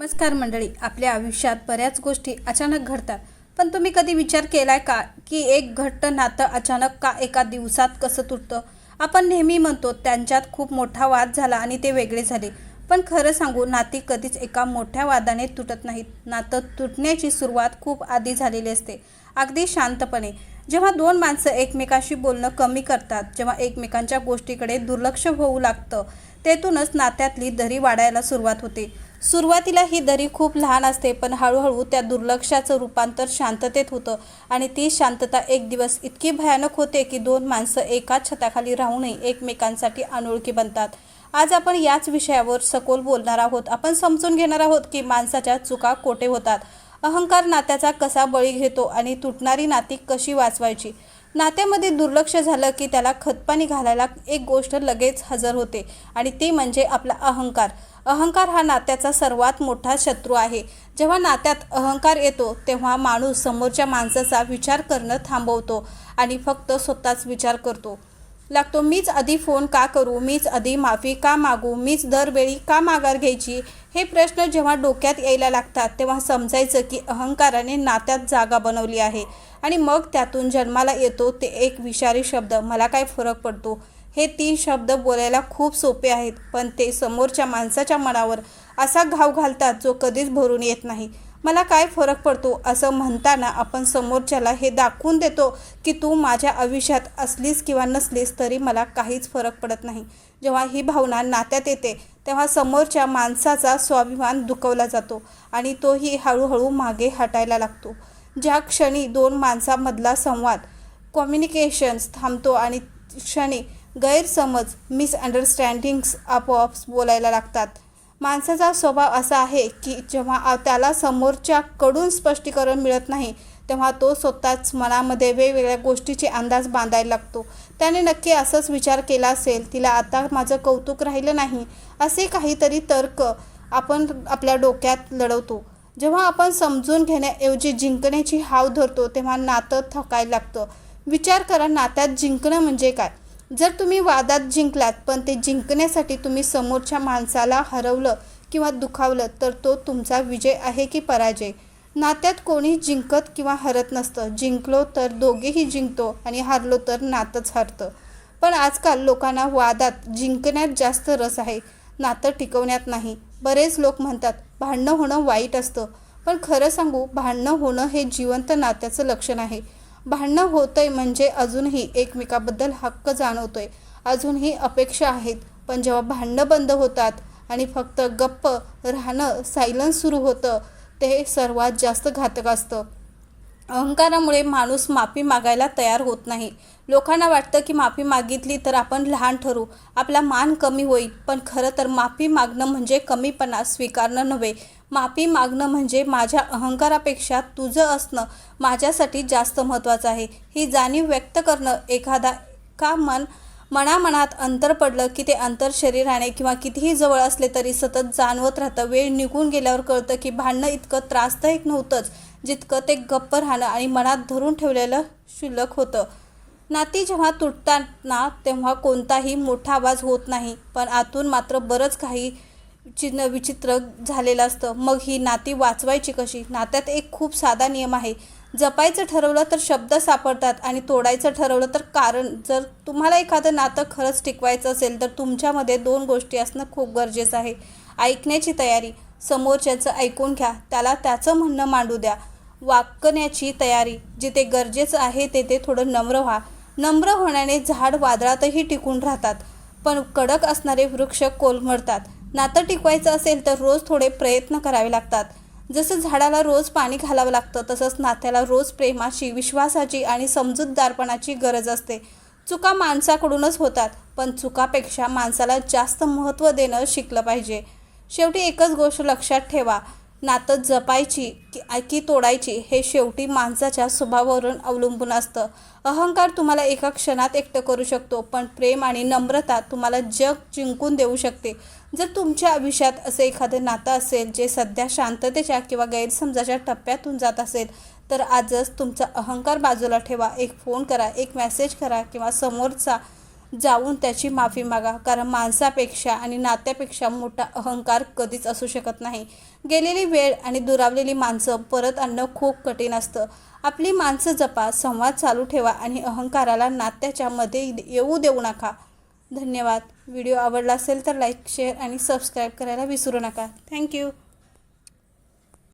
नमस्कार मंडळी. आपल्या आयुष्यात बऱ्याच गोष्टी अचानक घडतात, पण तुम्ही कधी विचार केलाय का की एक घट्ट नातं अचानक का एका दिवसात कसं तुटतं? आपण नेहमी म्हणतो त्यांच्यात खूप मोठा वाद झाला आणि ते वेगळे झाले, पण खरं सांगू नाती कधीच एका मोठ्या वादाने तुटत नाहीत. नातं तुटण्याची सुरुवात खूप आधी झालेली असते, अगदी शांतपणे. जेव्हा दोन माणसं एकमेकाशी बोलणं कमी करतात, जेव्हा एकमेकांच्या गोष्टीकडे दुर्लक्ष होऊ लागतं, तेथूनच नात्यातली दरी वाढायला सुरुवात होते. सुरुवातीला ही दरी खूप लहान असते, पण हळूहळू त्या दुर्लक्षाचं रूपांतर शांततेत होतं आणि ती शांतता एक दिवस इतकी भयानक होते की दोन माणसं एकाच छताखाली राहूनही एकमेकांसाठी अनोळखी बनतात. आज आपण याच विषयावर सखोल बोलणार आहोत. आपण समजून घेणार आहोत की माणसाच्या चुका कोठे होतात, अहंकार नात्याचा कसा बळी घेतो आणि तुटणारी नाती कशी वाचवायची. नात्यामध्ये दुर्लक्ष झालं की त्याला खतपाणी घालायला एक गोष्ट लगेच हजर होते आणि ती म्हणजे आपला अहंकार. अहंकार हा नात्याचा सर्वात मोठा शत्रू आहे. जेव्हा नात्यात अहंकार येतो तेव्हा माणूस समोरच्या माणसाचा विचार करणं थांबवतो आणि फक्त स्वतःच विचार करतो लागतो. मीच आधी फोन का करू, मीच आधी माफी का मागू, मीच दरवेळी का माघार घ्यायची. हे प्रश्न जेव्हा डोक्यात यायला लागतात तेव्हा समजायचं की अहंकाराने नात्यात जागा बनवली आहे. आणि मग त्यातून जन्माला येतो ते एक विषारी शब्द, मला काय फरक पडतो. हे 3 शब्द बोलायला खूप सोपे आहेत, पण ते समोरच्या माणसाच्या मनावर असा घाव घालतात जो कधीच भरून येत नाही. मला काय फरक पडतो असं म्हणताना आपण समोरच्याला हे दाखवून देतो की तू माझ्या आयुष्यात असलीस किंवा नसलीस तरी मला काहीच फरक पडत नाही. जेव्हा ही भावना नात्यात येते तेव्हा समोरच्या माणसाचा स्वाभिमान दुखावला जातो आणि तोही हळूहळू मागे हटायला लागतो. ज्या क्षणी दोन माणसांमधला संवाद, कम्युनिकेशन्स थांबतो आणि क्षणी गैरसमज, मिसअंडरस्टँडिंग्स आपोआप बोलायला लागतात. माणसाचा स्वभाव असा आहे की जेव्हा त्याला समोरच्याकडून स्पष्टीकरण मिळत नाही तेव्हा तो स्वतःच मनामध्ये वेगवेगळ्या गोष्टीचे अंदाज बांधायला लागतो. त्याने नक्की असंच विचार केला असेल, तिला आता माझं कौतुक राहिलं नाही, असे काहीतरी तर्क आपण आपल्या डोक्यात लढवतो. जेव्हा आपण समजून घेण्याऐवजी जिंकण्याची हाव धरतो तेव्हा नातं थकायला लागतं. विचार करा, नात्यात जिंकणं म्हणजे काय? जर तुम्ही वादात जिंकलात पण ते जिंकण्यासाठी तुम्ही समोरच्या माणसाला हरवलं किंवा दुखावलं तर तो तुमचा विजय आहे की पराजय? नात्यात कोणी जिंकत किंवा हरत नसतं. जिंकलो तर दोघेही जिंकतो आणि हारलो तर नातंच हरतं. पण आजकाल लोकांना वादात जिंकण्यात जास्त रस आहे, नातं टिकवण्यात नाही. बरेच लोक म्हणतात भांडणं होणं वाईट असतं, पण खरं सांगू भांडणं होणं हे जिवंत नात्याचं लक्षण आहे. भांडणं होतंय म्हणजे अजूनही एकमेकाबद्दल हक्क जाणवतोय, अजूनही अपेक्षा आहेत. पण जेव्हा भांडणं बंद होतात आणि फक्त गप्प राहणं, सायलन्स सुरू होतं, ते सर्वात जास्त घातक असतं. अहंकारामुळे माणूस माफी मागायला तयार होत नाही. लोकांना वाटतं की माफी मागितली तर आपण लहान ठरू, आपला मान कमी होईल. पण खरं तर माफी मागणं म्हणजे कमीपणा स्वीकारणं नव्हे. माफी मागणं म्हणजे माझ्या अहंकारापेक्षा तुझं असणं माझ्यासाठी जास्त महत्त्वाचं आहे, ही जाणीव व्यक्त करणं. एखादा का मनामनात अंतर पडलं की ते अंतर शरीराने किंवा कितीही जवळ असले तरी सतत जाणवत राहतं. वेळ निघून गेल्यावर कळतं की भांडणं इतकं त्रासदायक नव्हतंच जितकं ते गप्प राहणं आणि मनात धरून ठेवलेलं क्षुल्लक होतं. नाती जेव्हा तुटतात ना तेव्हा कोणताही मोठा आवाज होत नाही, पण आतून मात्र बरंच काही विचित्र झालेलं असतं. मग ही नाती वाचवायची कशी? नात्यात एक खूप साधा नियम आहे, जपायचं ठरवलं तर शब्द सापडतात आणि तोडायचं ठरवलं तर कारण. जर तुम्हाला एखादं नातं खरंच टिकवायचं असेल तर तुमच्यामध्ये 2 गोष्टी असणं खूप गरजेचं आहे. ऐकण्याची तयारी, समोरच्याचं ऐकून घ्या, त्याला त्याचं म्हणणं मांडू द्या. वाकण्याची तयारी, जिथे गरजेचं आहे तेथे थोडं नम्र व्हा. नम्र होण्याने झाड वादळातही टिकून राहतात, पण कडक असणारे वृक्ष कोलमडतात. नातं टिकवायचं असेल तर रोज थोडे प्रयत्न करावे लागतात. जसं झाडाला रोज पाणी घालावं लागतं तसंच नात्याला रोज प्रेमाची, विश्वासाची आणि समजूतदारपणाची गरज असते. चुका माणसाकडूनच होतात, पण चुकापेक्षा माणसाला जास्त महत्त्व देणं शिकलं पाहिजे. शेवटी एकच गोष्ट लक्षात ठेवा, नातं जपायची की तोडायची हे शेवटी माणसाच्या स्वभावावरून अवलंबून असतं. अहंकार तुम्हाला एका क्षणात एकटं करू शकतो, पण प्रेम आणि नम्रता तुम्हाला जग जिंकून देऊ शकते. जर तुमच्या आयुष्यात असं एखादं नातं असेल जे सध्या शांततेच्या किंवा गैरसमजाच्या टप्प्यातून जात असेल तर आजच तुमचा अहंकार बाजूला ठेवा. एक फोन करा, एक मेसेज करा किंवा समोरचा जाऊन त्याची माफी मागा, कारण माणसापेक्षा आणि नात्यापेक्षा मोठा अहंकार कधीच असू शकत नाही. गेलेली वेळ आणि दुरावलेली माणसं परत आणणं खूप कठीण असतं. आपली माणसं जपा, संवाद चालू ठेवा आणि अहंकाराला नात्याच्या मध्ये येऊ देऊ नका. धन्यवाद. व्हिडिओ आवडला असेल तर लाईक, शेअर आणि सबस्क्राईब करायला विसरू नका. थँक्यू.